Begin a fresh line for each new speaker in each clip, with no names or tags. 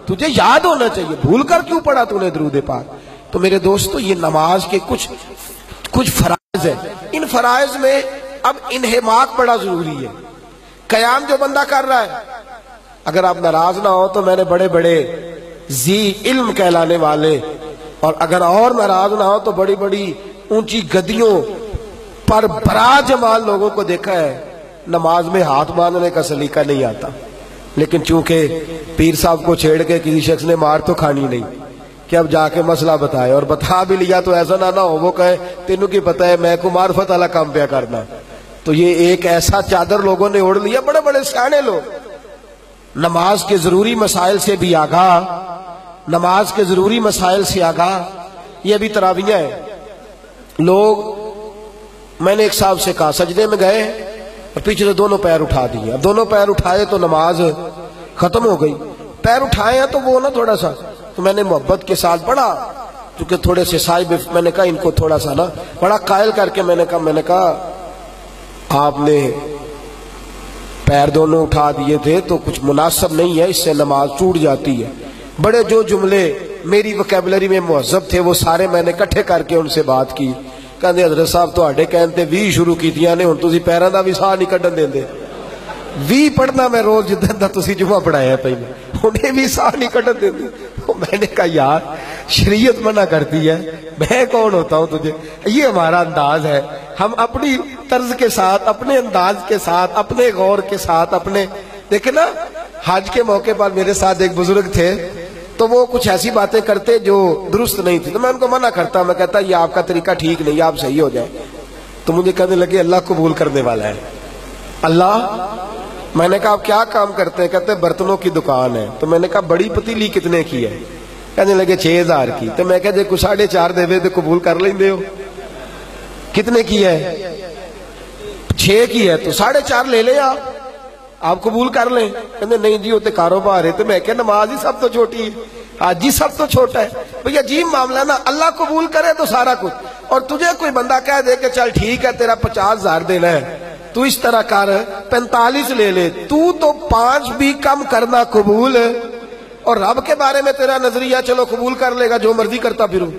تجھے یاد ہونا چاہیے، بھول کر کیوں پڑھا تو نے درود پاک؟ تو میرے دوستو یہ نماز کے کچھ فرائض ہیں. ان فرائض میں اب انہماک بڑا ضروری ہے. قیام جو بندہ کر رہا ہے، اگر آپ ناراض نہ ہو تو میں نے بڑے بڑے ذی علم کہلانے والے، اور اگر اور ناراض نہ ہو تو بڑی بڑی اونچی گدیوں پر براجمال لوگوں کو دیکھا ہے نماز میں ہاتھ باندھنے کا سلیقہ نہیں آتا، لیکن چونکہ پیر صاحب کو چھیڑ کے کسی شخص نے مار تو کھانی نہیں کہ اب جا کے مسئلہ بتائے، اور بتا بھی لیا تو ایسا نہ ہو وہ کہے تینوں کی پتہ ہے میں کو معرفت والا کام پیا کرنا. تو یہ ایک ایسا چادر لوگوں نے اوڑھ لیا، بڑے بڑے سیانے لوگ نماز کے ضروری مسائل سے بھی آگاہ، نماز کے ضروری مسائل سے آگاہ. یہ ابھی تراویحیں ہیں لوگ، میں نے ایک صاحب سے کہا سجدے میں گئے اور پیچھے سے دونوں پیر اٹھا دیے. اب دونوں پیر اٹھائے تو نماز ختم ہو گئی. پیر اٹھائے ہیں تو وہ نا تھوڑا سا، تو میں نے محبت کے ساتھ بڑا، چونکہ تھوڑے سے صاحب، میں نے کہا ان کو تھوڑا سا نا بڑا قائل کر کے میں نے کہا آپ نے پیر دونوں اٹھا دیے تھے تو کچھ مناسب نہیں ہے، اس سے نماز ٹوٹ جاتی ہے. بڑے جو جملے میری وکیبلری میں مہذب تھے وہ سارے میں نے کٹھے کر کے ان سے بات کی. کہندے حضرت صاحب تواڈے کہندے بھی شروع کیتیاں نے، ہن تسی پیراں دا بھی ساہ نہیں کڈن دیندے. بھی پڑھنا میں روز جدن دا تسی جمعہ پڑھایا پہلے، انہیں بھی ساہ نہیں کڈن دیندے. میں نے کہا یار شریعت منع کرتی ہے، میں کون ہوتا ہوں تجھے؟ یہ ہمارا انداز ہے، ہم اپنی طرز کے ساتھ، اپنے انداز کے ساتھ، اپنے غور کے ساتھ، اپنے دیکھیں نا. حج کے موقع پر میرے ساتھ ایک بزرگ تھے تو وہ کچھ ایسی باتیں کرتے جو درست نہیں تھی، تو میں ان کو منع کرتا، میں کہتا یہ آپ کا طریقہ ٹھیک نہیں، آپ صحیح ہو جائے. تو مجھے کہنے لگے اللہ قبول کرنے والا ہے. اللہ، میں نے کہا آپ کیا کام کرتے ہیں؟ کہتے ہیں برتنوں کی دکان ہے. تو میں نے کہا بڑی پتیلی کتنے کی ہے؟ کہنے لگے 6000 کی. تو میں کہتے 4.5 دے تو قبول کر لیں دے ہو. کتنے کی ہے؟ 6 کی ہے. تو 4.5 لے لیں آپ قبول کر لیں. کہتے نہیں جی ہوتے کاروبار ہے. تو میں کہ نماز ہی سب تو چھوٹی ہے، آج ہی سب تو چھوٹا ہے. بھئی عجیب معاملہ نا، اللہ قبول کرے تو سارا کچھ. اور تجھے کوئی بندہ کہہ دے کہ چل ٹھیک ہے تیرا 50,000 دینا ہے، تو اس طرح کر 45 لے لے، تو 5 بھی کم کرنا قبول. اور رب کے بارے میں تیرا نظریہ چلو قبول کر لے گا جو مرضی کرتا پھروں.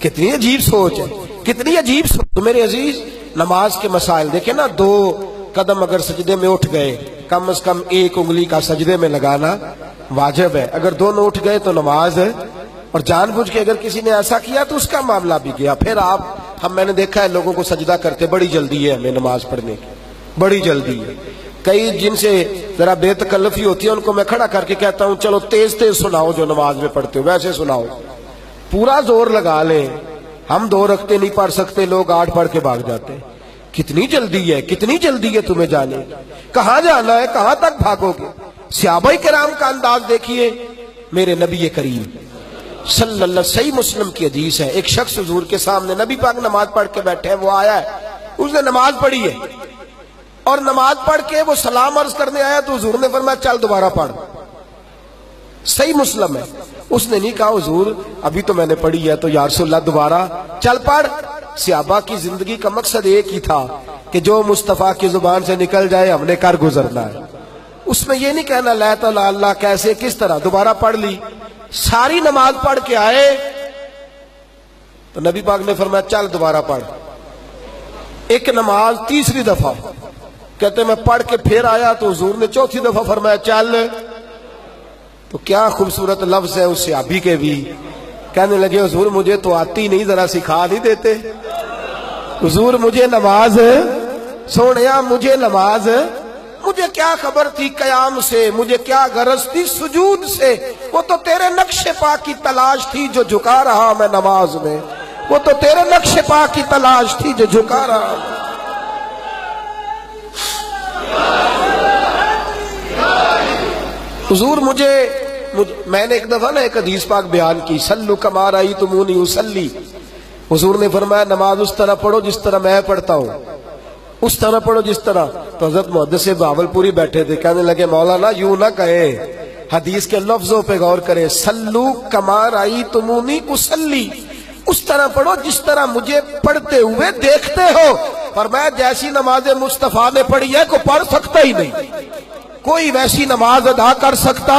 کتنی عجیب سوچ ہے، کتنی عجیب سوچ. تو میرے عزیز نماز کے مسائل دیکھیں نا، 2 قدم اگر سجدے میں اٹھ گئے، کم از کم 1 انگلی کا سجدے میں لگانا واجب ہے. اگر دونوں اٹھ گئے تو نماز ہے. اور جان بوجھ کے اگر کسی نے ایسا کیا تو اس کا معاملہ بھی گیا. پھر میں نے دیکھا ہے لوگوں کو سجدہ کرتے بڑی جلدی ہے، ہمیں نماز پڑھنے کی بڑی جلدی ہے. کئی جن سے ذرا بے تکلفی ہوتی ہے ان کو میں کھڑا کر کے کہتا ہوں چلو تیز تیز سناؤ جو نماز میں پڑھتے ہو، ویسے سناؤ، پورا زور لگا لیں. ہم 2 رکعتیں نہیں پڑھ سکتے، لوگ 8 پڑھ کے بھاگ جاتے ہیں. کتنی جلدی ہے، کتنی جلدی ہے تمہیں جانے. کہاں جانا ہے، کہاں تک بھاگو گے؟ صحابہ کرام کا انداز دیکھیے. میرے نبی کریم صلی اللہ علیہ وسلم، صحیح مسلم کی حدیث ہے، ایک شخص حضور کے سامنے نبی پاک نماز پڑھ کے بیٹھے ہیں، وہ آیا ہے، اس نے نماز پڑھی ہے اور نماز پڑھ کے وہ سلام عرض کرنے آیا تو حضور نے فرمایا چل دوبارہ پڑھ. صحیح مسلم ہے. اس نے نہیں کہا حضور ابھی تو میں نے پڑھی ہے تو یا رسول اللہ دوبارہ چل پڑھ. صحابہ کی زندگی کا مقصد ایک ہی تھا کہ جو مصطفیٰ کی زبان سے نکل جائے ہم نے کر گزرنا ہے. اس میں یہ نہیں کہنا لا تو لا اللہ کیسے کس طرح، دوبارہ پڑھ لی. ساری نماز پڑھ کے آئے تو نبی پاک نے فرمایا چل دوبارہ پڑھ. ایک نماز تیسری دفعہ کہتے میں پڑھ کے پھر آیا تو حضور نے چوتھی دفعہ فرمایا چل. تو کیا خوبصورت لفظ ہے اس صحابی کے بھی. کہنے لگے حضور مجھے تو آتی نہیں، ذرا سکھا نہیں دیتے. حضور مجھے نماز سونیا، مجھے نماز، مجھے کیا خبر تھی قیام سے، مجھے کیا غرض تھی سجود سے. وہ تو تیرے نقش پا کی تلاش تھی جو جھکا رہا میں نماز میں. وہ تو تیرے نقش پا کی تلاش تھی جو جھکا رہا. حضور میں نے ایک دفعہ نا ایک حدیث پاک بیان کی، سلو کما رأیتمونی اصلی. حضور نے فرمایا نماز اس طرح پڑھو جس طرح میں پڑھتا ہوں، اس طرح پڑھو جس طرح. تو حضرت محدث بہاولپوری بیٹھے تھے، کہنے لگے مولانا یوں نہ کہیں، حدیث کے لفظوں پہ غور کریں. سلو کما رأیتمونی اصلی، اس طرح پڑھو جس طرح مجھے پڑھتے ہوئے دیکھتے ہو. فرمایا جیسی نماز مصطفیٰ نے پڑھی ہے کوئی پڑھ سکتا ہی نہیں، کوئی ویسی نماز ادا کر سکتا